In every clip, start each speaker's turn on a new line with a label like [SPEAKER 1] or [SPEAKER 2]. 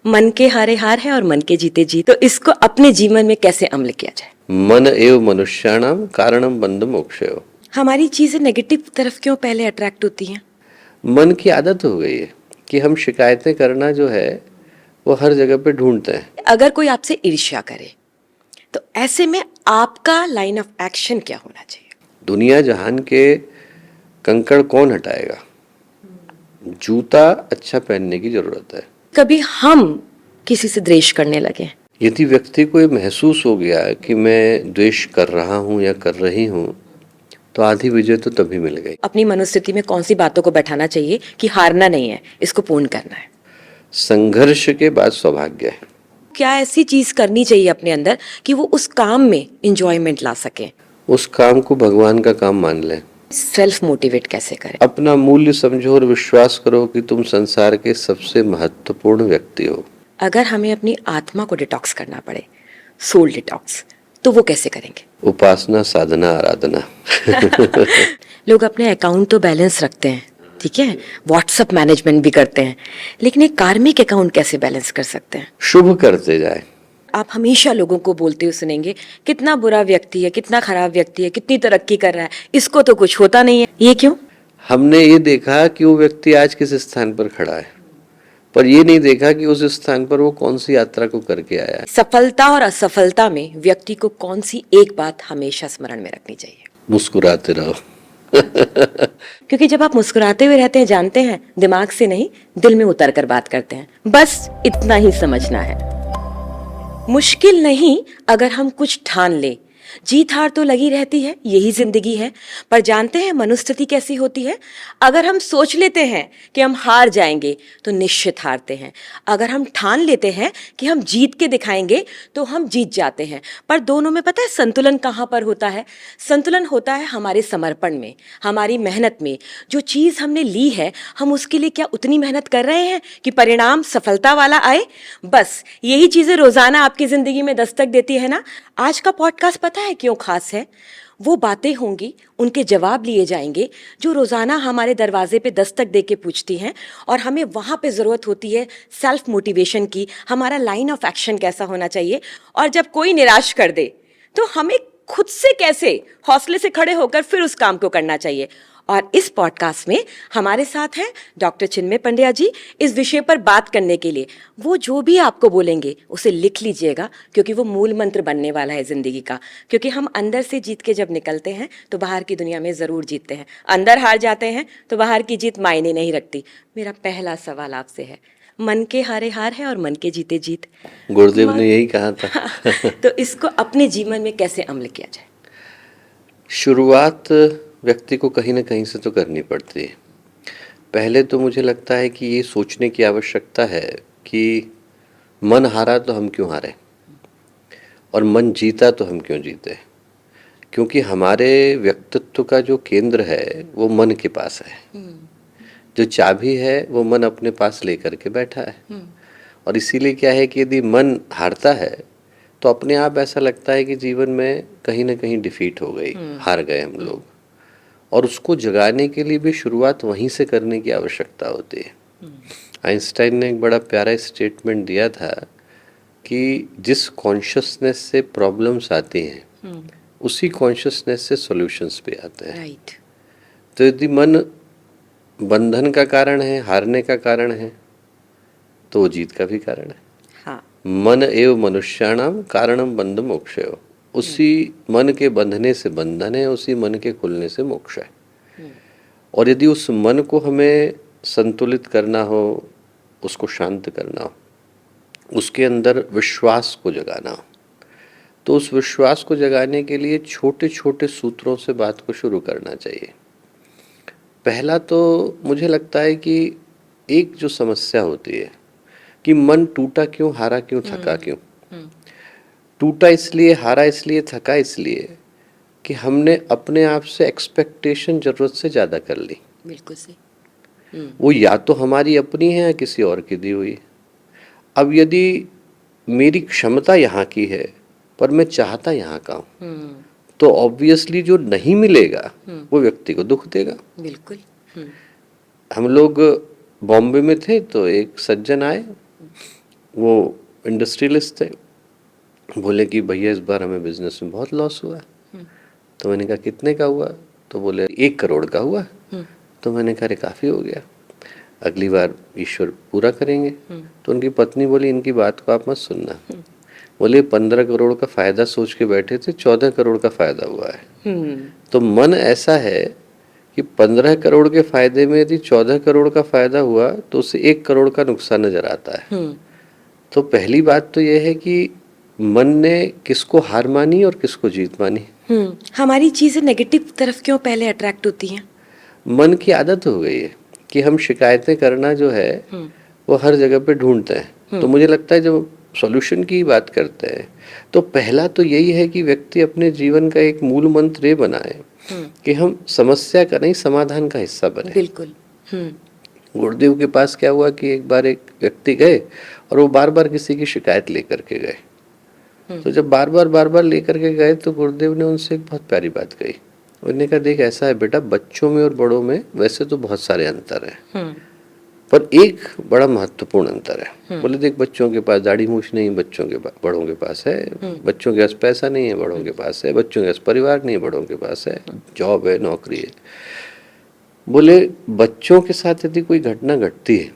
[SPEAKER 1] मन के हारे हार है और मन के जीते जीत, तो इसको अपने जीवन में कैसे अमल किया जाए?
[SPEAKER 2] मन एव मनुष्याणाम कारणम बंध मोक्षयो।
[SPEAKER 1] हमारी चीजें नेगेटिव तरफ क्यों पहले अट्रैक्ट होती हैं?
[SPEAKER 2] मन की आदत हो गई है कि हम शिकायतें करना जो है वो हर जगह पे ढूंढते हैं।
[SPEAKER 1] अगर कोई आपसे ईर्ष्या करे तो ऐसे में आपका लाइन ऑफ एक्शन क्या होना चाहिए?
[SPEAKER 2] दुनिया जहान के कंकड़ कौन हटाएगा? जूता अच्छा पहनने की जरूरत है।
[SPEAKER 1] कभी हम किसी से द्वेष करने लगे,
[SPEAKER 2] यदि व्यक्ति को ये महसूस हो गया कि मैं द्वेष कर रहा हूँ या कर रही हूँ, तो आधी विजय तो तभी मिल गई।
[SPEAKER 1] अपनी मनोस्थिति में कौन सी बातों को बैठाना चाहिए कि हारना नहीं है, इसको पूर्ण करना है?
[SPEAKER 2] संघर्ष के बाद सौभाग्य है।
[SPEAKER 1] क्या ऐसी चीज करनी चाहिए अपने अंदर कि वो उस काम में इंजॉयमेंट ला सके?
[SPEAKER 2] उस काम को भगवान का काम मान लें।
[SPEAKER 1] सेल्फ मोटिवेट कैसे करें?
[SPEAKER 2] अपना मूल्य समझो और विश्वास करो कि तुम संसार के सबसे महत्वपूर्ण व्यक्ति हो।
[SPEAKER 1] अगर हमें अपनी आत्मा को डिटॉक्स करना पड़े, सोल डिटॉक्स, तो वो कैसे करेंगे?
[SPEAKER 2] उपासना, साधना, आराधना।
[SPEAKER 1] लोग अपने अकाउंट तो बैलेंस रखते हैं, ठीक है, व्हाट्सएप मैनेजमेंट भी करते हैं, लेकिन एक कार्मिक अकाउंट कैसे बैलेंस कर सकते हैं?
[SPEAKER 2] शुभ करते जाए।
[SPEAKER 1] आप हमेशा लोगों को बोलते हुए सुनेंगे कितना बुरा व्यक्ति है, कितना खराब व्यक्ति है, कितनी तरक्की कर रहा है, इसको तो कुछ होता नहीं है। ये क्यों?
[SPEAKER 2] हमने ये देखा कि वो व्यक्ति आज किस स्थान पर खड़ा है, पर ये नहीं देखा कि उस स्थान पर वो कौन सी यात्रा को करके आया है।
[SPEAKER 1] सफलता और असफलता में व्यक्ति को कौन सी एक बात हमेशा स्मरण में रखनी चाहिए?
[SPEAKER 2] मुस्कुराते रहो।
[SPEAKER 1] क्योंकि जब आप मुस्कुराते हुए रहते हैं, जानते हैं, दिमाग से नहीं दिल में उतर कर बात करते हैं। बस इतना ही समझना है। मुश्किल नहीं अगर हम कुछ ठान ले। जीत हार तो लगी रहती है, यही जिंदगी है। पर जानते हैं मनोस्थिति कैसी होती है? अगर हम सोच लेते हैं कि हम हार जाएंगे तो निश्चित हारते हैं। अगर हम ठान लेते हैं कि हम जीत के दिखाएंगे तो हम जीत जाते हैं। पर दोनों में पता है संतुलन कहाँ पर होता है? संतुलन होता है हमारे समर्पण में, हमारी मेहनत में। जो चीज़ हमने ली है, हम उसके लिए क्या उतनी मेहनत कर रहे हैं कि परिणाम सफलता वाला आए? बस यही चीज़ें रोजाना आपकी जिंदगी में दस्तक देती है ना। आज का पॉडकास्ट पता है क्यों खास है? वो बातें होंगी, उनके जवाब लिए जाएंगे जो रोजाना हमारे दरवाजे पे दस्तक दे के पूछती हैं, और हमें वहां पे जरूरत होती है सेल्फ मोटिवेशन की। हमारा लाइन ऑफ एक्शन कैसा होना चाहिए, और जब कोई निराश कर दे तो हमें खुद से कैसे हौसले से खड़े होकर फिर उस काम को करना चाहिए। और इस पॉडकास्ट में हमारे साथ हैं डॉक्टर चिन्मय पंड्या जी, इस विषय पर बात करने के लिए। वो जो भी आपको बोलेंगे उसे लिख लीजिएगा, क्योंकि वो मूल मंत्र बनने वाला है जिंदगी का। क्योंकि हम अंदर से जीत के जब निकलते हैं तो बाहर की दुनिया में जरूर जीतते हैं। अंदर हार जाते हैं तो बाहर की जीत मायने नहीं रखती। मेरा पहला सवाल आपसे है, मन के हारे हार है और मन के जीते जीत।
[SPEAKER 2] गुरुदेव ने यही कहा था।
[SPEAKER 1] तो इसको अपने जीवन में कैसे अमल किया जाए?
[SPEAKER 2] शुरुआत व्यक्ति को कहीं ना कहीं से तो करनी पड़ती है। पहले तो मुझे लगता है कि ये सोचने की आवश्यकता है कि मन हारा तो हम क्यों हारे, और मन जीता तो हम क्यों जीते। क्योंकि हमारे व्यक्तित्व का जो केंद्र है वो मन के पास है। जो चाबी है वो मन अपने पास लेकर के बैठा है। और इसीलिए क्या है कि यदि मन हारता है तो अपने आप ऐसा लगता है कि जीवन में कहीं ना कहीं डिफीट हो गई, हार गए हम लोग। और उसको जगाने के लिए भी शुरुआत वहीं से करने की आवश्यकता होती है। आइंस्टाइन ने एक बड़ा प्यारा स्टेटमेंट दिया था कि जिस कॉन्शियसनेस से प्रॉब्लम्स आती हैं उसी कॉन्शियसनेस से सॉल्यूशंस भी आते हैं।
[SPEAKER 1] राइट।
[SPEAKER 2] तो यदि मन बंधन का कारण है, हारने का कारण है, तो वो जीत का भी कारण है।
[SPEAKER 1] हाँ।
[SPEAKER 2] मन एव मनुष्याणाम कारणम बंध मोक्षयो। उसी मन के बंधने से बंधन है, उसी मन के खुलने से मोक्ष है। और यदि उस मन को हमें संतुलित करना हो, उसको शांत करना हो, उसके अंदर विश्वास को जगाना हो, तो उस विश्वास को जगाने के लिए छोटे छोटे सूत्रों से बात को शुरू करना चाहिए। पहला तो मुझे लगता है कि एक जो समस्या होती है कि मन टूटा क्यों, हारा क्यों, थका क्यों। टूटा इसलिए, हारा इसलिए, थका इसलिए कि हमने अपने आप से एक्सपेक्टेशन जरूरत से ज्यादा कर ली।
[SPEAKER 1] बिल्कुल सही।
[SPEAKER 2] वो या तो हमारी अपनी है या किसी और की दी हुई। अब यदि मेरी क्षमता यहाँ की है पर मैं चाहता यहाँ का हूँ, तो ऑब्वियसली जो नहीं मिलेगा वो व्यक्ति को दुख देगा।
[SPEAKER 1] बिल्कुल।
[SPEAKER 2] हम लोग बॉम्बे में थे तो एक सज्जन आए, वो इंडस्ट्रियलिस्ट थे, बोले कि भैया इस बार हमें बिजनेस में बहुत लॉस हुआ। तो मैंने कहा कितने का हुआ? तो बोले 1 करोड़ का हुआ। तो मैंने कहा अरे काफ़ी हो गया, अगली बार ईश्वर पूरा करेंगे। तो उनकी पत्नी बोली इनकी बात को आप मत सुनना, बोले 15 करोड़ का फायदा सोच के बैठे थे, 14 करोड़ का फायदा हुआ है। तो मन ऐसा है कि 15 करोड़ के फायदे में यदि 14 करोड़ का फायदा हुआ तो उससे 1 करोड़ का नुकसान नजर आता है। तो पहली बात तो यह है कि मन ने किसको हार मानी और किसको जीत मानी।
[SPEAKER 1] हमारी चीजें नेगेटिव तरफ क्यों पहले अट्रैक्ट होती हैं?
[SPEAKER 2] मन की आदत हो गई है कि हम शिकायतें करना जो है वो हर जगह पे ढूंढते हैं। तो मुझे लगता है जब सॉल्यूशन की बात करते हैं तो पहला तो यही है कि व्यक्ति अपने जीवन का एक मूल मंत्र ये बनाए कि हम समस्या का नहीं समाधान का हिस्सा बने।
[SPEAKER 1] बिल्कुल।
[SPEAKER 2] गुरुदेव के पास क्या हुआ कि एक बार एक व्यक्ति गए और वो बार बार किसी की शिकायत लेकर के गए। तो जब बार बार लेकर के गए तो गुरुदेव ने उनसे एक बहुत प्यारी बात कही। उन्होंने कहा देख ऐसा है बेटा, बच्चों में और बड़ों में वैसे तो बहुत सारे अंतर हैं, पर एक बड़ा महत्वपूर्ण अंतर है। बोले देख बच्चों के पास दाढ़ी मूछ नहीं, बच्चों के बड़ों के पास है। बच्चों के पास पैसा नहीं है, बड़ों के पास है। बच्चों के पास परिवार नहीं है, बड़ों के पास है। जॉब है, नौकरी है। बोले बच्चों के साथ यदि कोई घटना घटती है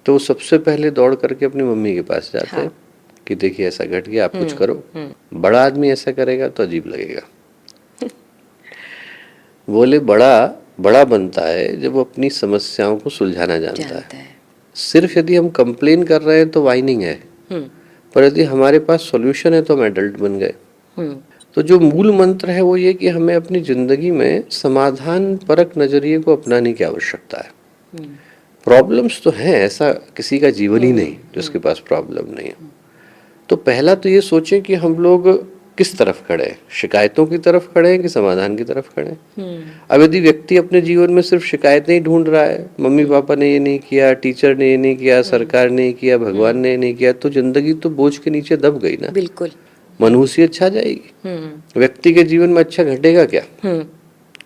[SPEAKER 2] तो वो सबसे पहले दौड़ करके अपनी मम्मी के पास जाते हैं कि देखिए ऐसा घट गया, आप कुछ करो। बड़ा आदमी ऐसा करेगा तो अजीब लगेगा। बोले बड़ा बनता है जब वो अपनी समस्याओं को सुलझाना जानता है। सिर्फ यदि हम कंप्लेन कर रहे हैं तो वाइनिंग है, पर यदि हमारे पास सॉल्यूशन है तो हम एडल्ट बन गए। तो जो मूल मंत्र है वो ये कि हमें अपनी जिंदगी में समाधान परक नजरिए को अपनाने की आवश्यकता है। प्रॉब्लम्स तो हैं, ऐसा किसी का जीवन ही नहीं जिसके पास प्रॉब्लम नहीं है। तो पहला तो ये सोचें कि हम लोग किस तरफ खड़े हैं, शिकायतों की तरफ खड़े हैं कि समाधान की तरफ खड़े हैं। अब यदि व्यक्ति अपने जीवन में सिर्फ शिकायतें ही ढूंढ रहा है, मम्मी पापा ने ये नहीं किया, टीचर ने ये नहीं किया, सरकार ने ये किया, भगवान ने ये नहीं किया, तो जिंदगी तो बोझ के नीचे दब गई ना।
[SPEAKER 1] बिल्कुल।
[SPEAKER 2] मनहूसियत छा जाएगी, व्यक्ति के जीवन में अच्छा घटेगा क्या।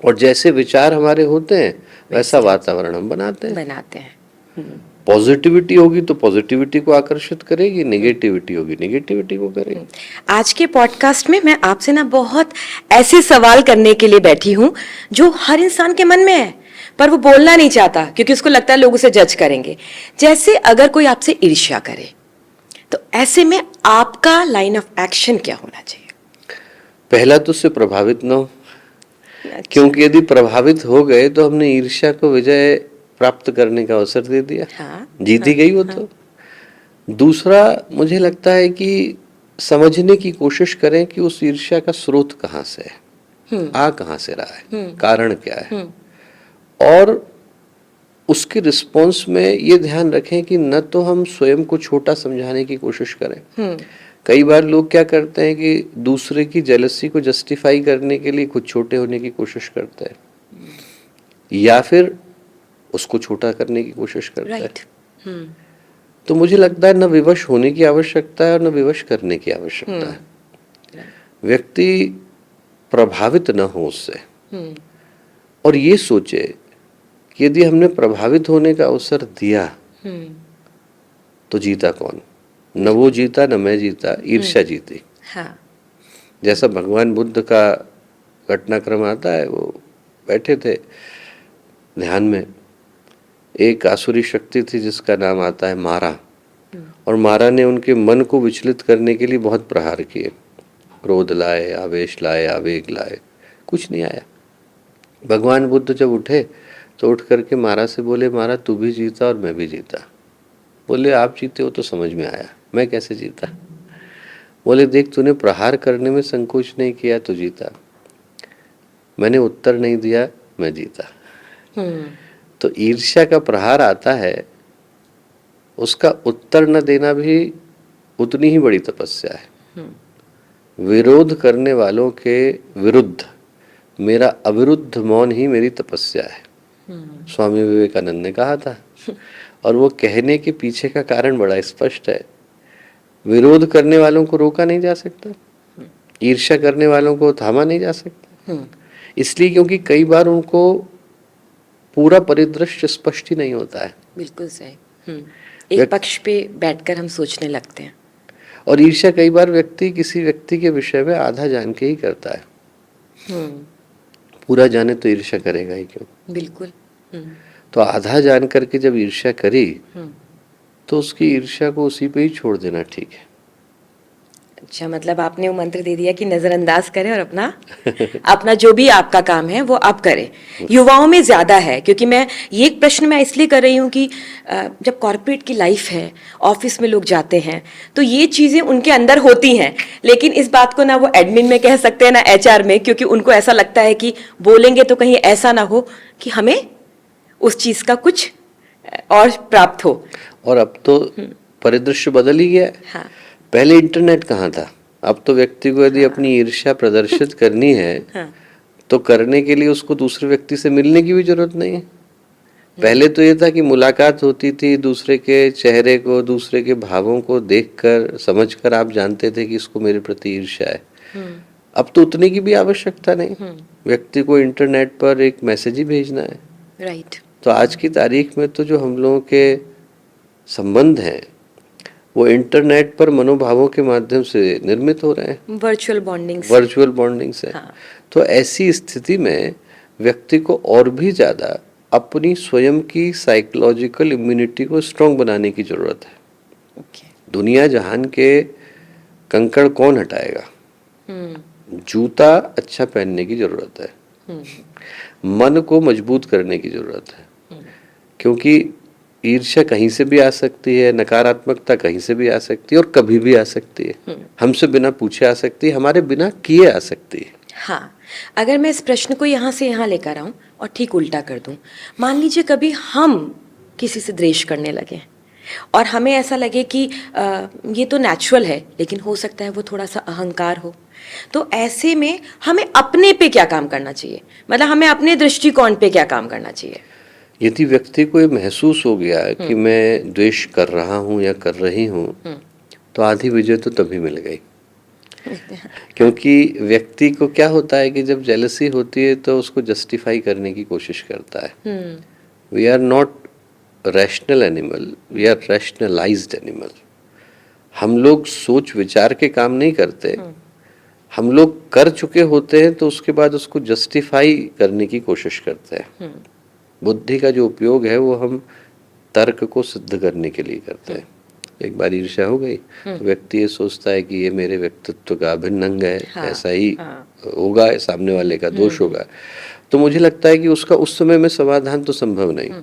[SPEAKER 2] और जैसे विचार हमारे होते हैं वैसा वातावरण हम बनाते हैं। पॉजिटिविटी होगी तो पॉजिटिविटी को आकर्षित करेगी, नेगेटिविटी होगी नेगेटिविटी को करेगी।
[SPEAKER 1] आज के पॉडकास्ट में मैं आपसे ना बहुत ऐसे सवाल करने के लिए बैठी हूँ जो हर इंसान के मन में है, पर वो बोलना नहीं चाहता क्योंकि उसको लगता है लोग उसे जज करेंगे। जैसे अगर कोई आपसे ईर्ष्या करे तो ऐसे में आपका लाइन ऑफ एक्शन क्या होना चाहिए?
[SPEAKER 2] पहला तो उससे प्रभावित ना हो, क्योंकि यदि प्रभावित हो गए तो हमने ईर्ष्या को विजय प्राप्त करने का अवसर दे दिया। जीत ही गई वो तो। दूसरा मुझे लगता है कि समझने की कोशिश करें कि उस ईर्ष्या का स्रोत कहाँ से है, आ कहाँ से रहा है, कारण क्या है। और उसके रिस्पॉन्स में ये ध्यान रखें कि न तो हम स्वयं को छोटा समझाने की कोशिश करें। कई बार लोग क्या करते हैं कि दूसरे की जेलसी को जस्टिफाई करने के लिए खुद छोटे होने की कोशिश करते हैं, या फिर उसको छोटा करने की कोशिश करता है। तो मुझे लगता है न विवश होने की आवश्यकता है और न विवश करने की आवश्यकता है। व्यक्ति प्रभावित न हो उससे, और ये सोचे कि यदि हमने प्रभावित होने का अवसर दिया तो जीता कौन? न वो जीता न मैं जीता, ईर्ष्या जीती। जैसा भगवान बुद्ध का घटनाक्रम आता है, वो बैठे थे ध्यान में, एक आसुरी शक्ति थी जिसका नाम आता है मारा, और मारा ने उनके मन को विचलित करने के लिए बहुत प्रहार किए, क्रोध लाए, आवेश लाए, आवेग लाए, कुछ नहीं आया। भगवान बुद्ध जब उठे तो उठ करके मारा से बोले, मारा तू भी जीता और मैं भी जीता। बोले आप जीते हो तो समझ में आया, मैं कैसे जीता? बोले देख तूने प्रहार करने में संकोच नहीं किया तो जीता, मैंने उत्तर नहीं दिया, मैं जीता। तो ईर्ष्या का प्रहार आता है, उसका उत्तर न देना भी उतनी ही बड़ी तपस्या है। विरोध करने वालों के विरुद्ध मेरा अविरुद्ध मौन ही मेरी तपस्या है, स्वामी विवेकानंद ने कहा था। और वो कहने के पीछे का कारण बड़ा स्पष्ट है। विरोध करने वालों को रोका नहीं जा सकता, ईर्ष्या करने वालों को थामा नहीं जा सकता, इसलिए क्योंकि कई बार उनको पूरा परिदृश्य स्पष्ट ही नहीं होता है।
[SPEAKER 1] बिल्कुल सही। एक पक्ष पे बैठकर हम सोचने लगते हैं।
[SPEAKER 2] और ईर्ष्या कई बार व्यक्ति किसी व्यक्ति के विषय में आधा जान के ही करता है, पूरा जाने तो ईर्ष्या करेगा ही क्यों।
[SPEAKER 1] बिल्कुल।
[SPEAKER 2] तो आधा जान करके जब ईर्ष्या करी तो उसकी ईर्ष्या को उसी पे ही छोड़ देना ठीक है।
[SPEAKER 1] अच्छा, मतलब आपने वो मंत्र दे दिया कि नजरअंदाज करें और अपना अपना जो भी आपका काम है वो आप करें। युवाओं में ज्यादा है, क्योंकि मैं ये एक प्रश्न मैं इसलिए कर रही हूँ कि जब कॉर्पोरेट की लाइफ है, ऑफिस में लोग जाते हैं, तो ये चीजें उनके अंदर होती हैं, लेकिन इस बात को ना वो एडमिन में कह सकते हैं ना एचआर में, क्योंकि उनको ऐसा लगता है कि बोलेंगे तो कहीं ऐसा ना हो कि हमें उस चीज का कुछ और प्राप्त हो।
[SPEAKER 2] और अब तो परिदृश्य बदल ही गया है।
[SPEAKER 1] हाँ।
[SPEAKER 2] पहले इंटरनेट कहाँ था, अब तो व्यक्ति को यदि अपनी ईर्ष्या प्रदर्शित करनी है तो करने के लिए उसको दूसरे व्यक्ति से मिलने की भी जरूरत नहीं है। पहले तो ये था कि मुलाकात होती थी, दूसरे के चेहरे को, दूसरे के भावों को देखकर समझकर आप जानते थे कि इसको मेरे प्रति ईर्ष्या है। अब तो उतने की भी आवश्यकता नहीं, व्यक्ति को इंटरनेट पर एक मैसेज ही भेजना है।
[SPEAKER 1] राइट।
[SPEAKER 2] तो आज की तारीख में तो जो हम लोगों के संबंध हैं वो इंटरनेट पर मनोभावों के माध्यम से निर्मित हो रहे हैं,
[SPEAKER 1] वर्चुअल बॉन्डिंग से।
[SPEAKER 2] हाँ। तो ऐसी स्थिति में व्यक्ति को और भी ज्यादा अपनी स्वयं की साइकोलॉजिकल इम्यूनिटी को स्ट्रांग बनाने की जरूरत है। दुनिया जहान के कंकड़ कौन हटाएगा, जूता अच्छा पहनने की जरूरत है, मन को मजबूत करने की जरूरत है, क्योंकि ईर्ष्या कहीं से भी आ सकती है, नकारात्मकता कहीं से भी आ सकती है और कभी भी आ सकती है, हमसे बिना पूछे आ सकती है, हमारे बिना किए आ सकती है।
[SPEAKER 1] हाँ, अगर मैं इस प्रश्न को यहाँ से यहाँ लेकर आऊँ और ठीक उल्टा कर दूँ, मान लीजिए कभी हम किसी से द्वेष करने लगे और हमें ऐसा लगे कि ये तो नेचुरल है, लेकिन हो सकता है वो थोड़ा सा अहंकार हो, तो ऐसे में हमें अपने पे क्या काम करना चाहिए, मतलब हमें अपने दृष्टिकोण पे क्या काम करना चाहिए?
[SPEAKER 2] यदि व्यक्ति को ये महसूस हो गया कि मैं द्वेष कर रहा हूँ या कर रही हूँ, तो आधी विजय तो तभी मिल गई। क्योंकि व्यक्ति को क्या होता है कि जब जेलसी होती है तो उसको जस्टिफाई करने की कोशिश करता है। We are not rational animal, we are rationalised animal. हम लोग सोच विचार के काम नहीं करते, हम लोग कर चुके होते हैं तो उसके बाद उसको जस्टिफाई करने की कोशिश करते हैं। बुद्धि का जो उपयोग है वो हम तर्क को सिद्ध करने के लिए करते हैं। एक बार ईर्ष्या हो गई तो व्यक्ति ये सोचता है कि ये मेरे व्यक्तित्व का अभिन्न अंग है, ऐसा ही होगा, सामने वाले का दोष होगा। तो मुझे लगता है कि उसका उस समय में समाधान तो संभव नहीं।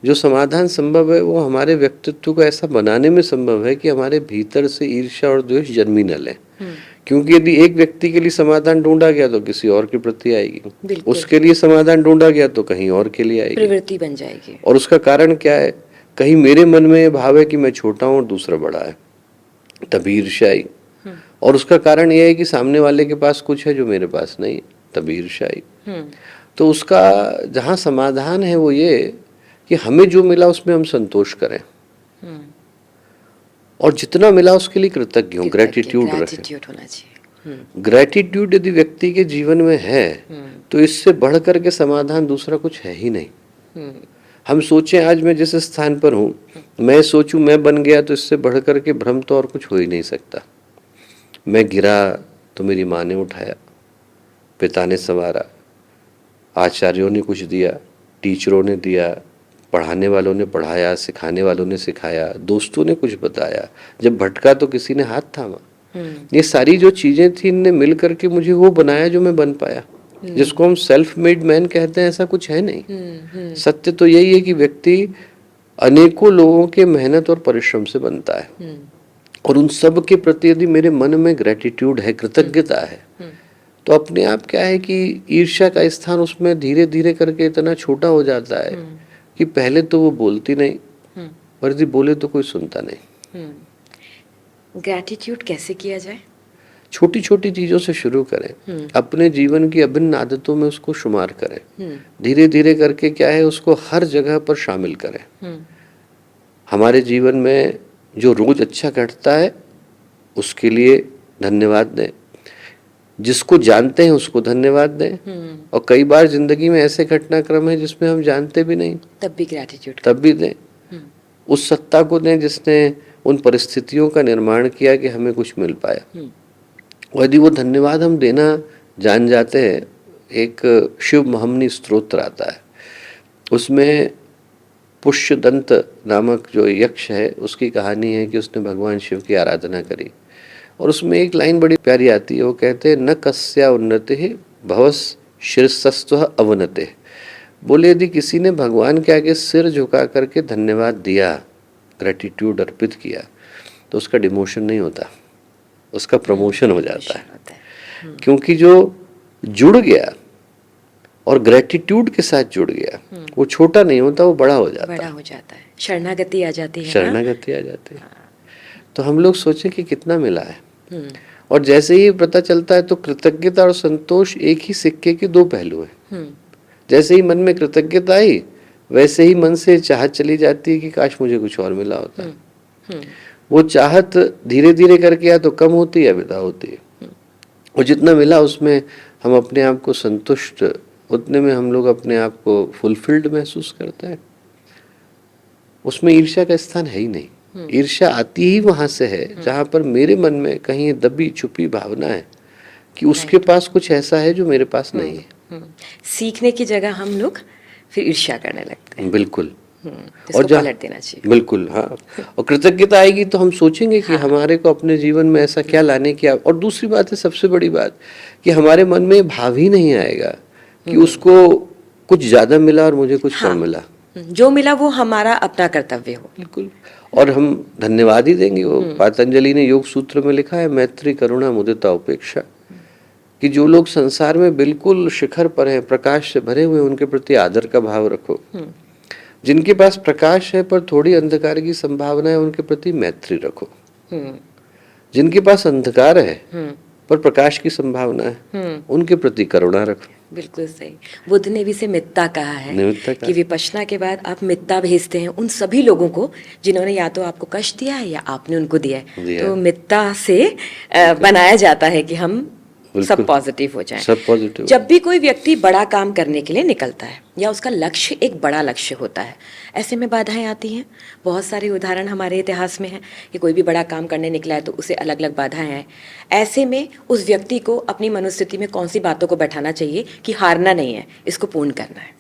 [SPEAKER 2] जो समाधान संभव है वो हमारे व्यक्तित्व को ऐसा बनाने में संभव है कि हमारे भीतर से ईर्ष्या और द्वेष जन्म ही न ले। क्योंकि यदि एक व्यक्ति के लिए समाधान ढूंढा गया तो किसी और के प्रति आएगी, उसके लिए समाधान ढूंढा गया तो कहीं और के लिए आएगी,
[SPEAKER 1] प्रवृत्ति बन जाएगी।
[SPEAKER 2] और उसका कारण क्या है, कहीं मेरे मन में ये भाव है कि मैं छोटा हूं और दूसरा बड़ा है, तभी ईर्ष्या आई। और उसका कारण यह है कि सामने वाले के पास कुछ है जो मेरे पास नहीं है, तभी ईर्ष्या आई। तो उसका जहां समाधान है वो ये कि हमें जो मिला उसमें हम संतोष करें और जितना मिला उसके लिए कृतज्ञ हो, ग्रेटिट्यूड रखें। ग्रेटिट्यूड यदि व्यक्ति के जीवन में है तो इससे बढ़ करके समाधान दूसरा कुछ है ही नहीं। हम सोचें आज मैं जिस स्थान पर हूँ, मैं सोचूं मैं बन गया, तो इससे बढ़ करके भ्रम तो और कुछ हो ही नहीं सकता। मैं गिरा तो मेरी माँ ने उठाया, पिता ने संवारा, आचार्यों ने कुछ दिया, टीचरों ने दिया, पढ़ाने वालों ने पढ़ाया, सिखाने वालों ने सिखाया, दोस्तों ने कुछ बताया, जब भटका तो किसी ने हाथ थामा। ये सारी जो चीजें थी इनने मिल करके मुझे वो बनाया जो मैं बन पाया, जिसको हम सेल्फ मेड मैन कहते हैं। ऐसा कुछ है नहीं। सत्य तो यही है कि व्यक्ति अनेकों लोगों के मेहनत और परिश्रम से बनता है, और उन सब के प्रति यदि मेरे मन में ग्रेटिट्यूड है, कृतज्ञता है, तो अपने आप क्या है कि ईर्ष्या का स्थान उसमें धीरे धीरे करके इतना छोटा हो जाता है कि पहले तो वो बोलती नहीं, और यदि बोले तो कोई सुनता नहीं।
[SPEAKER 1] ग्रैटिट्यूड कैसे किया जाए?
[SPEAKER 2] छोटी छोटी चीजों से शुरू करें, अपने जीवन की अभिन्न आदतों में उसको शुमार करें, धीरे धीरे करके क्या है उसको हर जगह पर शामिल करें। हमारे जीवन में जो रोज अच्छा घटता है उसके लिए धन्यवाद दें, जिसको जानते हैं उसको धन्यवाद दें, और कई बार जिंदगी में ऐसे घटनाक्रम है जिसमें हम जानते भी नहीं,
[SPEAKER 1] तब भी ग्रैटिट्यूड
[SPEAKER 2] तब भी दें। उस सत्ता को दें जिसने उन परिस्थितियों का निर्माण किया कि हमें कुछ मिल पाया। और यदि वो धन्यवाद हम देना जान जाते हैं, एक शिव महमनी स्तोत्र आता है, उसमें पुष्यदंत नामक जो यक्ष है उसकी कहानी है कि उसने भगवान शिव की आराधना करी, और उसमें एक लाइन बड़ी प्यारी आती है। वो कहते हैं, न कस्या उन्नति भवस शीर्षस्व अवनते। बोले यदि किसी ने भगवान के आगे सिर झुका करके धन्यवाद दिया, ग्रेटिट्यूड अर्पित किया, तो उसका डिमोशन नहीं होता, उसका प्रमोशन हो जाता है। क्योंकि जो जुड़ गया और ग्रेटिट्यूड के साथ जुड़ गया, वो छोटा नहीं होता, वो बड़ा हो जाता है।
[SPEAKER 1] शरणागति आ जाती है।
[SPEAKER 2] शरणागति आ जाती है। तो हम लोग सोचें कि कितना मिला है, और जैसे ही पता चलता है तो कृतज्ञता और संतोष एक ही सिक्के के दो पहलू हैं। जैसे ही मन में कृतज्ञता आई, वैसे ही मन से चाहत चली जाती है कि काश मुझे कुछ और मिला होता। वो चाहत धीरे धीरे करके या तो कम होती है या विदा होती है, और जितना मिला उसमें हम अपने आप को संतुष्ट, उतने में हम लोग अपने आप को फुलफिल्ड महसूस करते हैं। उसमें ईर्ष्या का स्थान है ही नहीं। ईर्ष्या आती ही वहां से है जहां पर मेरे मन में कहीं दबी छुपी भावना है कि उसके पास कुछ ऐसा है जो मेरे पास नहीं है।
[SPEAKER 1] सीखने की जगह हम लोग फिर ईर्ष्या करने लगते हैं।
[SPEAKER 2] बिल्कुल।
[SPEAKER 1] और पलट देना चाहिए।
[SPEAKER 2] बिल्कुल, हाँ। और कृतज्ञता आएगी तो हम सोचेंगे कि हमारे को अपने जीवन में ऐसा क्या लाने की। और दूसरी बात है, सबसे बड़ी बात, कि हमारे मन में भाव ही नहीं आएगा कि उसको कुछ ज्यादा मिला और मुझे कुछ कम मिला।
[SPEAKER 1] जो मिला वो हमारा अपना कर्तव्य हो।
[SPEAKER 2] बिल्कुल। और हम धन्यवाद ही देंगे। वो पतंजलि ने योग सूत्र में लिखा है, मैत्री करुणा मुदिता उपेक्षा, कि जो लोग संसार में बिल्कुल शिखर पर हैं, प्रकाश से भरे हुए, उनके प्रति आदर का भाव रखो। जिनके पास प्रकाश है पर थोड़ी अंधकार की संभावना है, उनके प्रति मैत्री रखो। जिनके पास अंधकार है पर प्रकाश की संभावना है, उनके प्रति करुणा रखो।
[SPEAKER 1] बिल्कुल सही। बुद्ध ने भी से मित्ता कहा है कि विपश्यना के बाद आप मित्ता भेजते हैं उन सभी लोगों को जिन्होंने या तो आपको कष्ट दिया है या आपने उनको दिया है। तो मित्ता से बनाया जाता है कि हम सब पॉजिटिव हो जाएं।
[SPEAKER 2] सब पॉजिटिव।
[SPEAKER 1] जब भी कोई व्यक्ति बड़ा काम करने के लिए निकलता है या उसका लक्ष्य एक बड़ा लक्ष्य होता है, ऐसे में बाधाएं आती हैं। बहुत सारे उदाहरण हमारे इतिहास में हैं कि कोई भी बड़ा काम करने निकला है तो उसे अलग अलग बाधाएं आए। ऐसे में उस व्यक्ति को अपनी मनोस्थिति में कौन सी बातों को बैठाना चाहिए कि हारना नहीं है, इसको पूर्ण करना है।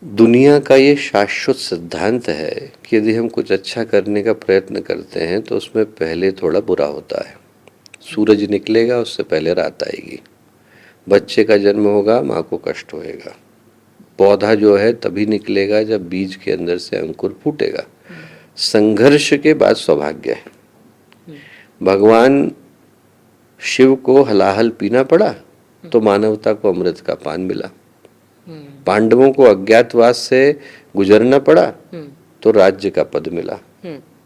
[SPEAKER 2] दुनिया का ये शाश्वत सिद्धांत है कि यदि हम कुछ अच्छा करने का प्रयत्न करते हैं तो उसमें पहले थोड़ा बुरा होता है। सूरज निकलेगा उससे पहले रात आएगी। बच्चे का जन्म होगा, माँ को कष्ट होएगा। पौधा जो है तभी निकलेगा जब बीज के अंदर से अंकुर फूटेगा। संघर्ष के बाद सौभाग्य है। भगवान शिव को हलाहल पीना पड़ा तो मानवता को अमृत का पान मिला। पांडवों को अज्ञातवास से गुजरना पड़ा तो राज्य का पद मिला।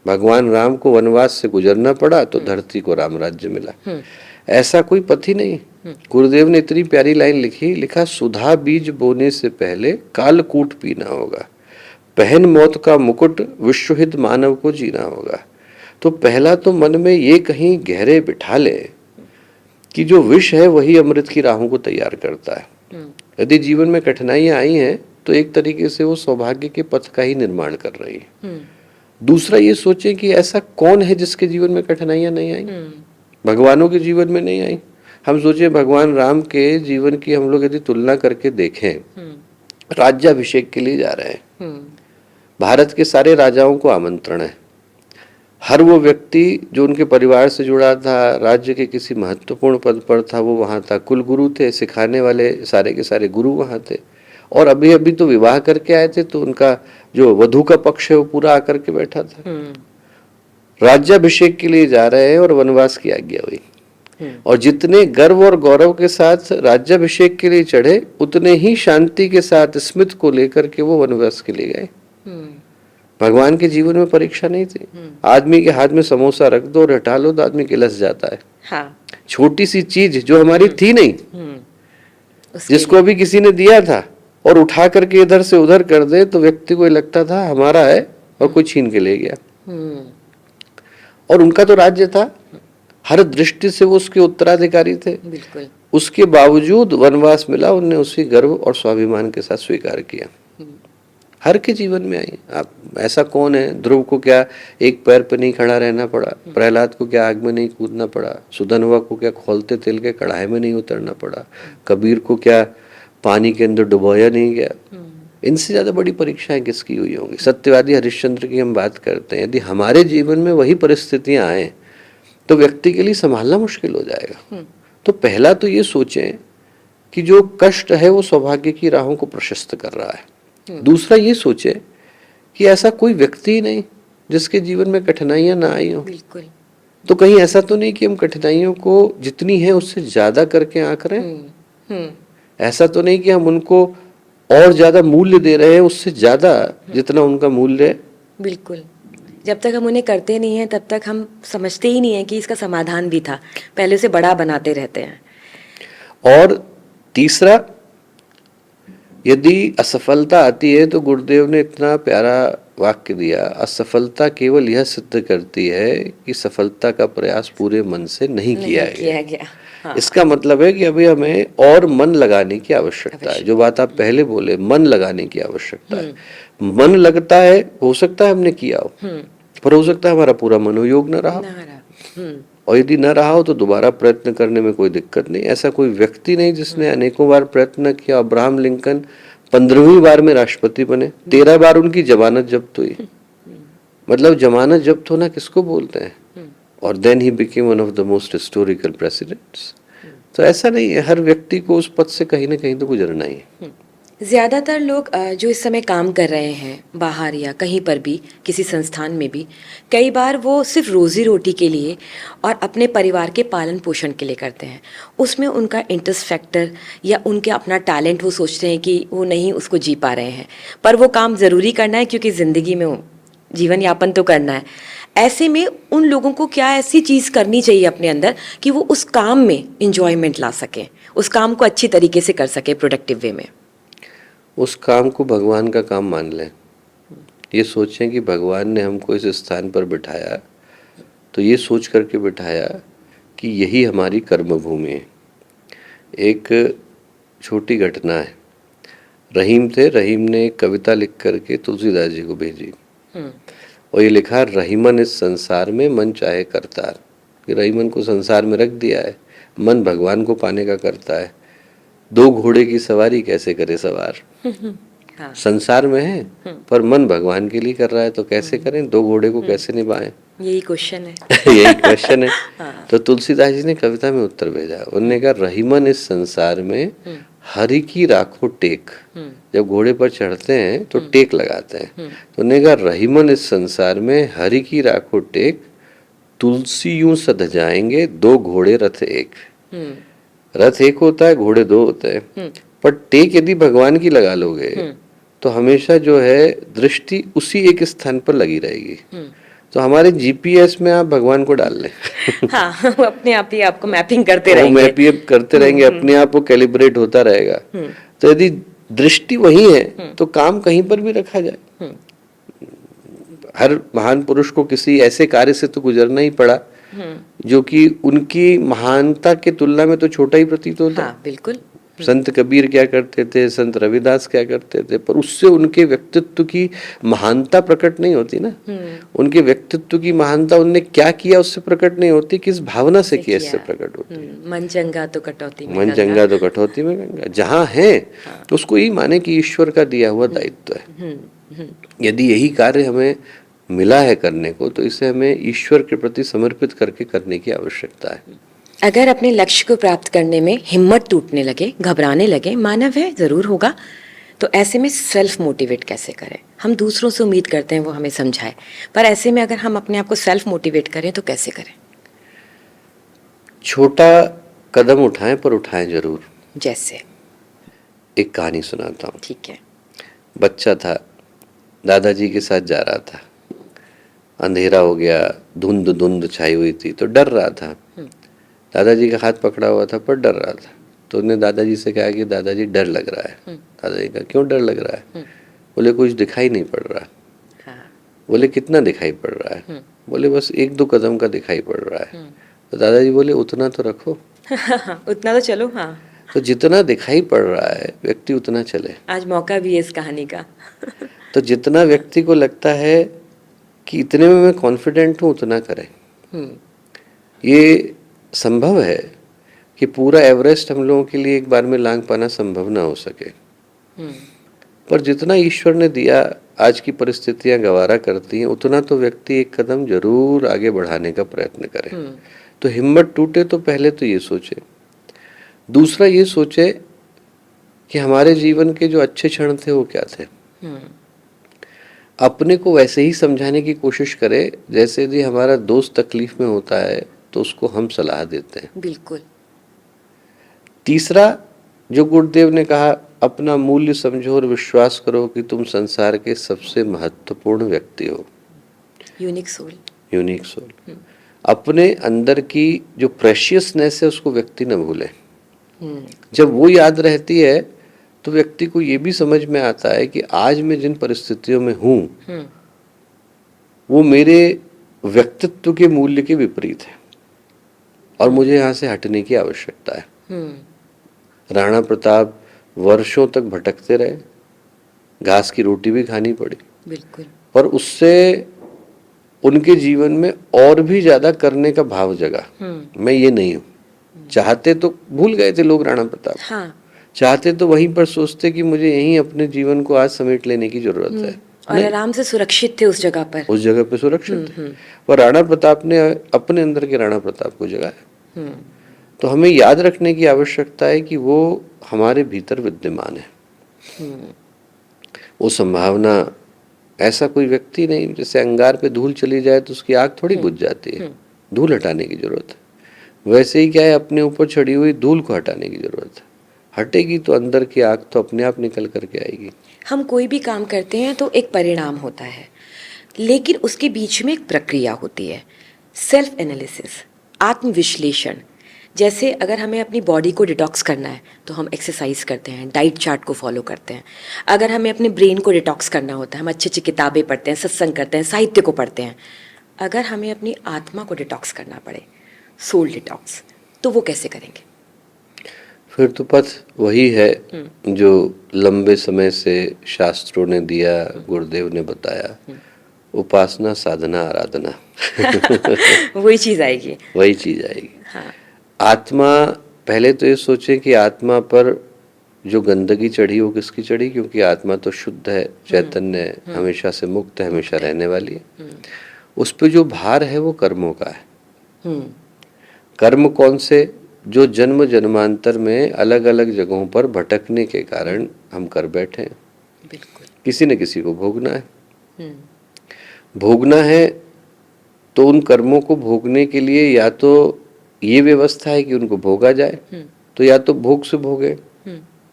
[SPEAKER 2] भगवान राम को वनवास से गुजरना पड़ा तो धरती को राम राज्य मिला। ऐसा कोई पथ ही नहीं। गुरुदेव ने इतनी प्यारी लाइन लिखा, सुधा बीज बोने से पहले कालकूट पीना होगा, पहन मौत का मुकुट विश्वहित मानव को जीना होगा। तो पहला तो मन में ये कहीं गहरे बिठा ले कि जो विष है वही अमृत की राहों को तैयार करता है। यदि जीवन में कठिनाइयां आई हैं तो एक तरीके से वो सौभाग्य के पथ का ही निर्माण कर रही है। दूसरा ये सोचें कि ऐसा कौन है जिसके जीवन में कठिनाइयां नहीं आई। भगवानों के जीवन में नहीं आई। हम सोचे भगवान राम के जीवन की हम लोग यदि तुलना करके देखें, राज्याभिषेक के लिए जा रहे हैं, भारत के सारे राजाओं को आमंत्रण है। हर वो व्यक्ति जो उनके परिवार से जुड़ा था, राज्य के किसी महत्वपूर्ण पद पर था, वो वहां था। कुल गुरु थे, सिखाने वाले सारे के सारे गुरु वहां थे। और अभी अभी तो विवाह करके आए थे तो उनका जो वधू का पक्ष है वो पूरा आकर के बैठा था। राज्याभिषेक के लिए जा रहे हैं और वनवास की आज्ञा हुई। और जितने गर्व और गौरव के साथ राज्याभिषेक के लिए चढ़े, उतने ही शांति के साथ स्मित को लेकर के वो वनवास के लिए गए। भगवान के जीवन में परीक्षा नहीं थी। आदमी के हाथ में समोसा रख दो और हटा लो तो आदमी किलस जाता है। हाँ। छोटी सी चीज जो हमारी थी नहीं, जिसको अभी किसी ने दिया था और उठा करके इधर से उधर कर दे तो व्यक्ति को लगता था हमारा है और कोई छीन के ले गया। और उनका तो राज्य था, हर दृष्टि से वो उसके उत्तराधिकारी थे। बिल्कुल। उसके बावजूद वनवास मिला, उनने उसी गर्व और स्वाभिमान के साथ स्वीकार किया। हर के जीवन में आई। आप ऐसा कौन है, ध्रुव को क्या एक पैर पर नहीं खड़ा रहना पड़ा, प्रहलाद को क्या आग में नहीं कूदना पड़ा, सुधनवा को क्या खौलते तेल के कढ़ाई में नहीं उतरना पड़ा, कबीर को क्या पानी के अंदर डुबोया नहीं गया। इनसे ज्यादा बड़ी परीक्षाएं किसकी हुई होंगी। सत्यवादी हरिश्चंद्र की हम बात करते हैं, यदि हमारे जीवन में वही परिस्थितियां आए तो व्यक्ति के लिए संभालना मुश्किल हो जाएगा। तो पहला तो ये सोचें कि जो कष्ट है वो सौभाग्य की राहों को प्रशस्त कर रहा है। दूसरा ये सोचे कि ऐसा कोई व्यक्ति ही नहीं जिसके जीवन में कठिनाइयां ना आई हो।
[SPEAKER 1] बिल्कुल।
[SPEAKER 2] तो कहीं ऐसा तो नहीं कि हम कठिनाइयों को जितनी है उससे ज्यादा करके आंक रहे हैं। ऐसा तो नहीं कि हम उनको और ज्यादा मूल्य दे रहे हैं उससे ज्यादा जितना उनका मूल्य है।
[SPEAKER 1] बिल्कुल। जब तक हम उन्हें करते नहीं हैं तब तक हम समझते ही नहीं है कि इसका समाधान भी था, पहले उसे बड़ा बनाते रहते हैं।
[SPEAKER 2] और तीसरा, यदि असफलता आती है तो गुरुदेव ने इतना प्यारा वाक्य दिया, असफलता केवल यह सिद्ध करती है कि सफलता का प्रयास पूरे मन से नहीं किया गया। हाँ। इसका मतलब है कि अभी हमें और मन लगाने की आवश्यकता है। जो बात आप पहले बोले, मन लगाने की आवश्यकता है। मन लगता है, हो सकता है हमने किया हो, पर हो सकता है हमारा पूरा मनोयोग न रहा। और यदि न रहा हो तो दोबारा प्रयत्न करने में कोई दिक्कत नहीं। ऐसा कोई व्यक्ति नहीं जिसने अनेकों बार प्रयत्न किया। अब्राहम लिंकन 15वीं बार में राष्ट्रपति बने, 13 बार उनकी जमानत जब्त हुई। मतलब जमानत जब्त होना किसको बोलते हैं। और then he became one of the most historical presidents. तो ऐसा नहीं है, हर व्यक्ति को उस पद से कहीं ना कहीं तो गुजरना ही है।
[SPEAKER 1] ज़्यादातर लोग जो इस समय काम कर रहे हैं बाहर या कहीं पर भी, किसी संस्थान में भी, कई बार वो सिर्फ रोज़ी रोटी के लिए और अपने परिवार के पालन पोषण के लिए करते हैं। उसमें उनका इंटरेस्ट फैक्टर या उनके अपना टैलेंट वो सोचते हैं कि वो नहीं उसको जी पा रहे हैं, पर वो काम ज़रूरी करना है क्योंकि ज़िंदगी में जीवन यापन तो करना है। ऐसे में उन लोगों को क्या ऐसी चीज़ करनी चाहिए अपने अंदर कि वो उस काम में इंजॉयमेंट ला सकें, उस काम को अच्छी तरीके से कर सकें, प्रोडक्टिव वे में।
[SPEAKER 2] उस काम को भगवान का काम मान लें। ये सोचें कि भगवान ने हमको इस स्थान पर बिठाया तो ये सोच करके बिठाया कि यही हमारी कर्म भूमि है। एक छोटी घटना है, रहीम थे, रहीम ने एक कविता लिख करके तुलसीदास जी को भेजी और ये लिखा, रहीमन इस संसार में मन चाहे करतार। कि रहीमन को संसार में रख दिया है, मन भगवान को पाने का करता है। दो घोड़े की सवारी कैसे करे सवार। हाँ। संसार में है पर मन भगवान के लिए कर रहा है तो कैसे करें, दो घोड़े को कैसे निभाएं, यही क्वेश्चन है। यही क्वेश्चन है। हाँ। तो तुलसीदास जी ने कविता में उत्तर भेजा। उन्होंने कहा, रहीमन इस संसार में हरि की राखो टेक। जब घोड़े पर चढ़ते हैं तो टेक लगाते हैं। तो उन्होंने कहा, रहीमन इस संसार में हरि की राखो टेक, तुलसी यूं सध जाएंगे दो घोड़े रथ एक। रथ एक होता है, घोड़े दो होते हैं, पर टेक यदि भगवान की लगा लोगे तो हमेशा जो है दृष्टि उसी एक स्थान पर लगी रहेगी। तो हमारे जीपीएस में आप भगवान को डाल लें। हाँ, वो अपने आप ही आपको मैपिंग करते रहेंगे, मैपिंग करते रहेंगे, अपने आप वो कैलिब्रेट होता रहेगा। तो यदि दृष्टि वही है तो काम कहीं पर भी रखा जाए। हर महान पुरुष को किसी ऐसे कार्य से तो गुजरना ही पड़ा जो कि उनकी महानता के तुलना में तो छोटा ही प्रतीत होता है। हाँ, बिल्कुल। संत कबीर क्या करते थे, संत रविदास क्या करते थे, पर उससे उनके व्यक्तित्व की महानता प्रकट नहीं होती ना। उनके व्यक्तित्व की महानता उनने क्या किया उससे प्रकट नहीं होती, किस भावना से किया इससे प्रकट होती। मन चंगा तो कटौती में, मन चंगा तो कटौती में गंगा। जहाँ है तो उसको यही माने कि ईश्वर का दिया हुआ दायित्व है। यदि यही कार्य हमें मिला है करने को तो इसे हमें ईश्वर के प्रति समर्पित करके करने की आवश्यकता है।
[SPEAKER 1] अगर अपने लक्ष्य को प्राप्त करने में हिम्मत टूटने लगे, घबराने लगे, मानव है, जरूर होगा, तो ऐसे में सेल्फ मोटिवेट कैसे करें। हम दूसरों से उम्मीद करते हैं वो हमें समझाए, पर ऐसे में अगर हम अपने आप को सेल्फ मोटिवेट करें तो कैसे करें।
[SPEAKER 2] छोटा कदम उठाएं, पर उठाएं जरूर।
[SPEAKER 1] जैसे
[SPEAKER 2] एक कहानी सुनाता हूँ।
[SPEAKER 1] ठीक है।
[SPEAKER 2] बच्चा था, दादाजी के साथ जा रहा था, अंधेरा हो गया, धुंध धुंध छाई हुई थी तो डर रहा था। दादाजी का हाथ पकड़ा हुआ था पर डर रहा था। तो उसने दादाजी से कहा कि दादाजी डर लग रहा है। दादाजी का, क्यों डर लग रहा है। बोले कुछ दिखाई नहीं पड़ रहा। हाँ। बोले कितना दिखाई पड़ रहा है। बोले बस 1-2 कदम का दिखाई पड़ रहा है। तो दादाजी बोले उतना तो रखो।
[SPEAKER 1] उतना तो चलो। हाँ,
[SPEAKER 2] तो जितना दिखाई पड़ रहा है व्यक्ति उतना चले।
[SPEAKER 1] आज मौका भी है इस कहानी का।
[SPEAKER 2] तो जितना व्यक्ति को लगता है कि इतने में मैं कॉन्फिडेंट हूँ उतना करें। ये संभव है कि पूरा एवरेस्ट हम लोगों के लिए एक बार में लांघ पाना संभव ना हो सके, पर जितना ईश्वर ने दिया आज की परिस्थितियां गवारा करती हैं उतना तो व्यक्ति एक कदम जरूर आगे बढ़ाने का प्रयत्न करे। तो हिम्मत टूटे तो पहले तो ये सोचे, दूसरा ये सोचे कि हमारे जीवन के जो अच्छे क्षण थे वो क्या थे। अपने को वैसे ही समझाने की कोशिश करे जैसे यदि हमारा दोस्त तकलीफ में होता है तो उसको हम सलाह देते हैं।
[SPEAKER 1] बिल्कुल।
[SPEAKER 2] तीसरा जो गुरुदेव ने कहा, अपना मूल्य समझो और विश्वास करो कि तुम संसार के सबसे महत्वपूर्ण व्यक्ति हो।
[SPEAKER 1] Unique soul.
[SPEAKER 2] Unique soul. अपने अंदर की जो प्रेशियसनेस है उसको व्यक्ति न भूले। जब वो याद रहती है तो व्यक्ति को ये भी समझ में आता है कि आज मैं जिन परिस्थितियों में हूं वो मेरे व्यक्तित्व के मूल्य के विपरीत है और मुझे यहाँ से हटने की आवश्यकता है। राणा प्रताप वर्षों तक भटकते रहे, घास की रोटी भी खानी पड़ी।
[SPEAKER 1] बिल्कुल।
[SPEAKER 2] पर उससे उनके जीवन में और भी ज्यादा करने का भाव जगा। मैं ये नहीं हूँ। चाहते तो भूल गए थे लोग राणा प्रताप।
[SPEAKER 1] हाँ।
[SPEAKER 2] चाहते तो वहीं पर सोचते कि मुझे यहीं अपने जीवन को आज समेट लेने की जरूरत है
[SPEAKER 1] और आराम से सुरक्षित थे उस जगह पर।
[SPEAKER 2] उस जगह पे सुरक्षित थे। पर राणा प्रताप ने अपने अंदर के राणा प्रताप को जगाया। तो हमें याद रखने की आवश्यकता है कि वो हमारे भीतर विद्यमान है। वो संभावना, ऐसा कोई व्यक्ति नहीं, जैसे अंगार पे धूल चली जाए तो उसकी आग थोड़ी बुझ जाती है, धूल हटाने की जरूरत है। वैसे ही क्या है, अपने ऊपर चढ़ी हुई धूल को हटाने की जरूरत है। हटेगी तो अंदर की आग तो अपने आप निकल करके आएगी।
[SPEAKER 1] हम कोई भी काम करते हैं तो एक परिणाम होता है, लेकिन उसके बीच में एक प्रक्रिया होती है, सेल्फ एनालिसिस, आत्मविश्लेषण। जैसे अगर हमें अपनी बॉडी को डिटॉक्स करना है तो हम एक्सरसाइज करते हैं, डाइट चार्ट को फॉलो करते हैं। अगर हमें अपने ब्रेन को डिटॉक्स करना होता है, हम अच्छी अच्छी किताबें पढ़ते हैं, सत्संग करते हैं, साहित्य को पढ़ते हैं। अगर हमें अपनी आत्मा को डिटॉक्स करना पड़े, सोल डिटॉक्स, तो वो कैसे करेंगे?
[SPEAKER 2] फिर तो पथ वही है जो लंबे समय से शास्त्रों ने दिया, गुरुदेव ने बताया, उपासना, साधना, आराधना।
[SPEAKER 1] वही चीज आएगी।
[SPEAKER 2] वही चीज आएगी।
[SPEAKER 1] हाँ।
[SPEAKER 2] आत्मा, पहले तो ये सोचे कि आत्मा पर जो गंदगी चढ़ी वो किसकी चढ़ी, क्योंकि आत्मा तो शुद्ध है, चैतन्य है, हमेशा से मुक्त है, हमेशा रहने वाली है। उस पे जो भार है वो कर्मों का है। कर्म कौन से? जो जन्म जन्मांतर में अलग अलग जगहों पर भटकने के कारण हम कर बैठे हैं।
[SPEAKER 1] बिल्कुल।
[SPEAKER 2] किसी न किसी को भोगना है। भोगना है तो उन कर्मों को भोगने के लिए या तो ये व्यवस्था है कि उनको भोगा जाए, तो या तो भोग से भोगे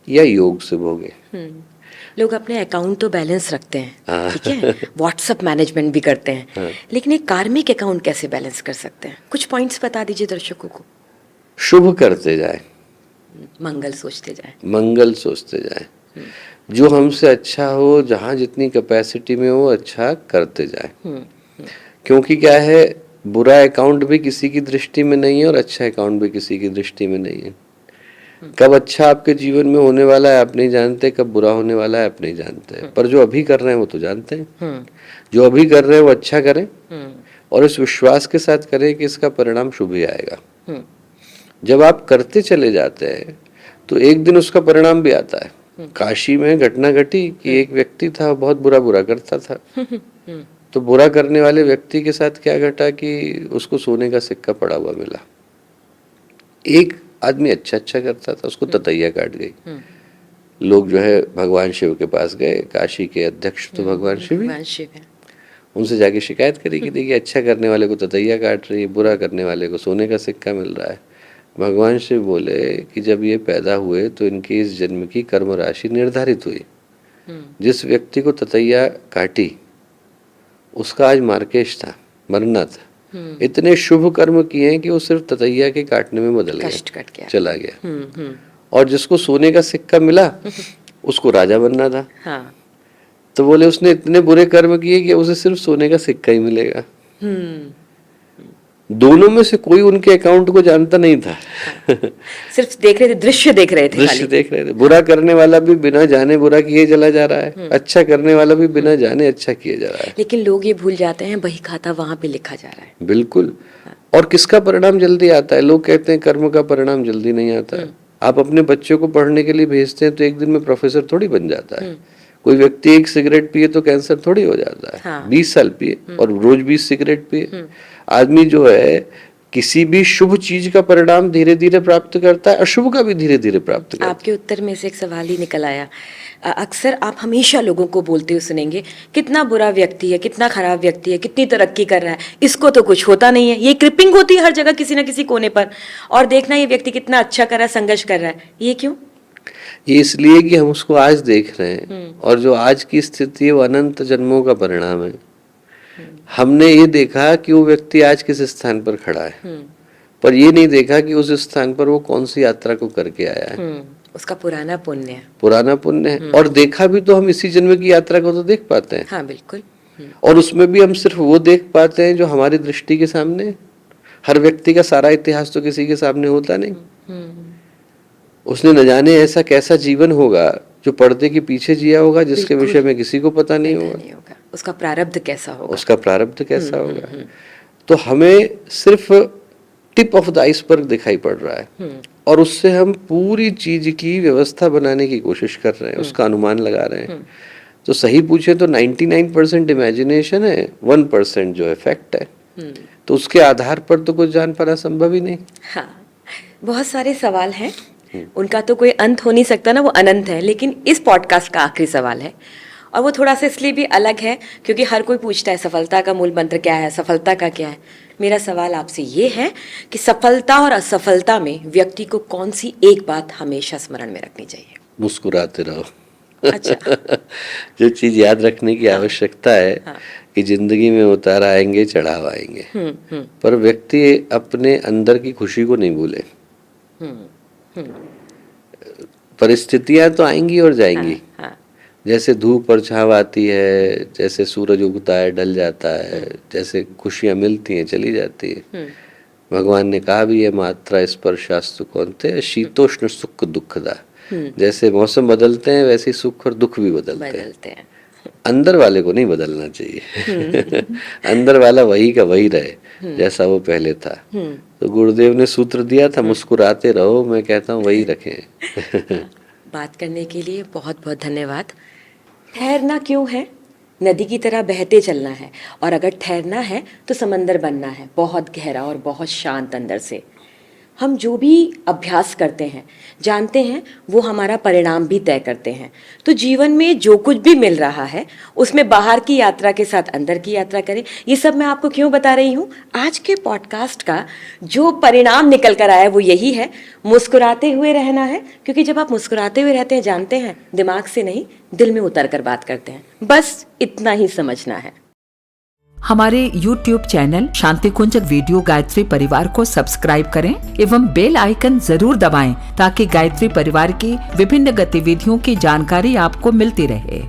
[SPEAKER 2] या योग से भोगे।
[SPEAKER 1] लोग अपने अकाउंट तो बैलेंस रखते हैं, ठीक है, व्हाट्सएप मैनेजमेंट भी करते हैं, लेकिन एक कार्मिक अकाउंट कैसे बैलेंस कर सकते हैं? कुछ पॉइंट्स बता दीजिए दर्शकों को।
[SPEAKER 2] शुभ करते जाए,
[SPEAKER 1] मंगल सोचते जाए,
[SPEAKER 2] मंगल सोचते जाए, जो हमसे अच्छा हो, जहाँ जितनी कैपेसिटी में हो, अच्छा करते जाए। क्योंकि क्या है, बुरा अकाउंट भी किसी की दृष्टि में नहीं है और अच्छा अकाउंट भी किसी की दृष्टि में नहीं है। कब अच्छा आपके जीवन में होने वाला है आप नहीं जानते, कब बुरा होने वाला है आप नहीं जानते, पर जो अभी कर रहे हैं वो तो जानते हैं। जो अभी कर रहे हैं वो अच्छा करें और इस विश्वास के साथ करें कि इसका परिणाम शुभ ही आएगा। जब आप करते चले जाते हैं तो एक दिन उसका परिणाम भी आता है। काशी में घटना घटी कि एक व्यक्ति था, बहुत बुरा करता था। तो बुरा करने वाले व्यक्ति के साथ क्या घटा कि उसको सोने का सिक्का पड़ा हुआ मिला। एक आदमी अच्छा करता था, उसको ततैया काट गई। लोग जो है भगवान शिव के पास गए, काशी के अध्यक्ष तो भगवान शिव है। उनसे जाके शिकायत करी कि देखिए, अच्छा करने वाले को ततैया काट रही है, बुरा करने वाले को सोने का सिक्का मिल रहा है। भगवान शिव बोले कि जब ये पैदा हुए तो इनकी इस जन्म की कर्म राशि निर्धारित हुई। जिस व्यक्ति को ततैया काटी उसका आज मार्केश था, मरना था। इतने शुभ कर्म किए हैं कि वो सिर्फ ततैया के काटने में बदल गया, चला गया। और जिसको सोने का सिक्का मिला उसको राजा बनना था।
[SPEAKER 1] हाँ।
[SPEAKER 2] तो बोले उसने इतने बुरे कर्म किए कि उसे सिर्फ सोने का सिक्का ही मिलेगा। दोनों में से कोई उनके अकाउंट को जानता नहीं था।
[SPEAKER 1] सिर्फ देख रहे थे, दृश्य देख रहे थे,
[SPEAKER 2] दृश्य देख रहे थे। बुरा करने वाला भी बिना जाने बुरा किए चला जा रहा है, अच्छा करने वाला भी बिना जाने अच्छा किए जा रहा है।
[SPEAKER 1] लेकिन लोग ये भूल जाते हैं बही खाता वहां पे लिखा जा रहा है।
[SPEAKER 2] बिल्कुल। और किसका परिणाम जल्दी आता है? लोग कहते हैं कर्म का परिणाम जल्दी नहीं आता है। आप अपने बच्चों को पढ़ने के लिए भेजते हैं तो एक दिन में प्रोफेसर थोड़ी बन जाता है। कोई व्यक्ति एक सिगरेट पिए तो कैंसर थोड़ी हो जाता है।
[SPEAKER 1] हाँ।
[SPEAKER 2] 20 साल पिए और रोज 20 सिगरेट पिए। आदमी जो है किसी भी शुभ चीज का परिणाम धीरे धीरे प्राप्त करता है, अशुभ का भी धीरे धीरे प्राप्त करता है।
[SPEAKER 1] आपके उत्तर में से एक सवाल ही निकल आया। अक्सर आप हमेशा लोगों को बोलते हुए सुनेंगे, कितना बुरा व्यक्ति है, कितना खराब व्यक्ति है, कितनी तरक्की कर रहा है, इसको तो कुछ होता नहीं है। ये क्रिपिंग होती है हर जगह किसी ना किसी कोने पर, और देखना ये व्यक्ति कितना अच्छा कर रहा है, संघर्ष कर रहा है। ये क्यों?
[SPEAKER 2] ये इसलिए कि हम उसको आज देख रहे हैं, और जो आज की स्थिति है वो अनंत जन्मों का परिणाम है। हमने ये देखा कि वो व्यक्ति आज किस स्थान पर खड़ा है, पर ये नहीं देखा कि उस स्थान पर वो कौन सी यात्रा को करके आया है।
[SPEAKER 1] उसका पुराना पुण्य है।
[SPEAKER 2] पुराना पुण्य है। और देखा भी तो हम इसी जन्म की यात्रा को तो देख पाते हैं।
[SPEAKER 1] हाँ बिल्कुल।
[SPEAKER 2] और उसमें भी हम सिर्फ वो देख पाते हैं जो हमारी दृष्टि के सामने है। हर व्यक्ति का सारा इतिहास तो किसी के सामने होता नहीं। उसने न जाने ऐसा कैसा जीवन होगा जो पर्दे के पीछे जिया होगा, जिसके विषय में किसी को पता नहीं होगा।
[SPEAKER 1] उसका प्रारब्ध कैसा होगा,
[SPEAKER 2] उसका प्रारब्ध कैसा होगा। तो हमें सिर्फ टिप ऑफ द आइसबर्ग दिखाई पड़ रहा है, और उससे हम पूरी चीज की व्यवस्था बनाने की कोशिश कर रहे हैं, उसका अनुमान लगा रहे हैं। तो सही पूछे तो 99% इमेजिनेशन है, 1% जो है फैक्ट है। तो उसके आधार पर तो कुछ जान पाना संभव ही नहीं।
[SPEAKER 1] हाँ, बहुत सारे सवाल हैं, उनका तो कोई अंत हो नहीं सकता ना, वो अनंत है। लेकिन इस पॉडकास्ट का आखिरी सवाल है, और वो थोड़ा सा इसलिए भी अलग है क्योंकि हर कोई पूछता है सफलता का मूल मंत्र क्या है, सफलता का क्या है। मेरा सवाल आपसे ये है कि सफलता और असफलता में व्यक्ति को कौन सी एक बात हमेशा स्मरण में रखनी चाहिए?
[SPEAKER 2] मुस्कुराते रहो।
[SPEAKER 1] अच्छा।
[SPEAKER 2] जो चीज याद रखने की आवश्यकता है कि जिंदगी में उतार आएंगे, चढ़ाव आएंगे, पर व्यक्ति अपने अंदर की खुशी को नहीं भूले। परिस्थितियां तो आएंगी और जाएंगी। जैसे धूप और छाव आती है, जैसे सूरज उगता है, ढल जाता है, जैसे खुशियां मिलती हैं, चली जाती है। भगवान ने कहा भी है, मात्रा स्पर्शास्तु कौन्तेय शीतोष्ण सुख दुखदा। जैसे मौसम बदलते हैं वैसे सुख और दुख भी बदलते हैं। अंदर वाले को नहीं बदलना चाहिए। अंदर वाला वही का वही रहे जैसा वो पहले था। तो गुरुदेव ने सूत्र दिया था, मुस्कुराते रहो। मैं कहता हूँ वही रखें।
[SPEAKER 1] बात करने के लिए बहुत बहुत धन्यवाद। ठहरना क्यों है? नदी की तरह बहते चलना है, और अगर ठहरना है तो समंदर बनना है, बहुत गहरा और बहुत शांत अंदर से। हम जो भी अभ्यास करते हैं, जानते हैं वो हमारा परिणाम भी तय करते हैं। तो जीवन में जो कुछ भी मिल रहा है उसमें बाहर की यात्रा के साथ अंदर की यात्रा करें। ये सब मैं आपको क्यों बता रही हूँ? आज के पॉडकास्ट का जो परिणाम निकल कर आया वो यही है, मुस्कुराते हुए रहना है। क्योंकि जब आप मुस्कुराते हुए रहते हैं, जानते हैं दिमाग से नहीं दिल में उतर कर बात करते हैं। बस इतना ही समझना है।
[SPEAKER 3] हमारे YouTube चैनल शांति कुंज वीडियो गायत्री परिवार को सब्सक्राइब करें एवं बेल आइकन जरूर दबाएं ताकि गायत्री परिवार की विभिन्न गतिविधियों की जानकारी आपको मिलती रहे।